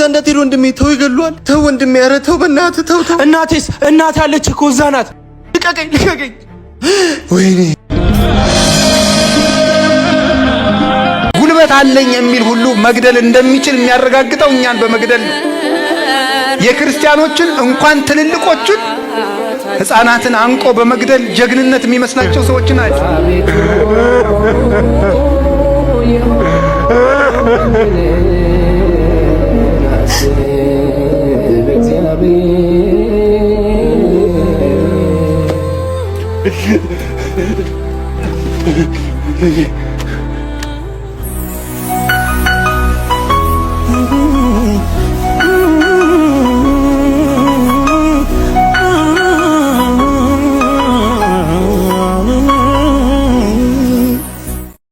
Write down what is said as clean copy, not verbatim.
እንዳትሄድ ወንድሜ። ተው ይገሉሃል። ተው ወንድሜ፣ ኧረ ተው በእናትህ ተው። እናቴስ? እናት አለች እኮ እዛ ናት። ልቀቀኝ። ወይኔ ጉልበት አለኝ የሚል ሁሉ መግደል እንደሚችል የሚያረጋግጠው እኛን በመግደል ነው። የክርስቲያኖችን እንኳን ትልልቆችን ሕፃናትን አንቆ በመግደል ጀግንነት የሚመስላቸው ሰዎች ናቸው።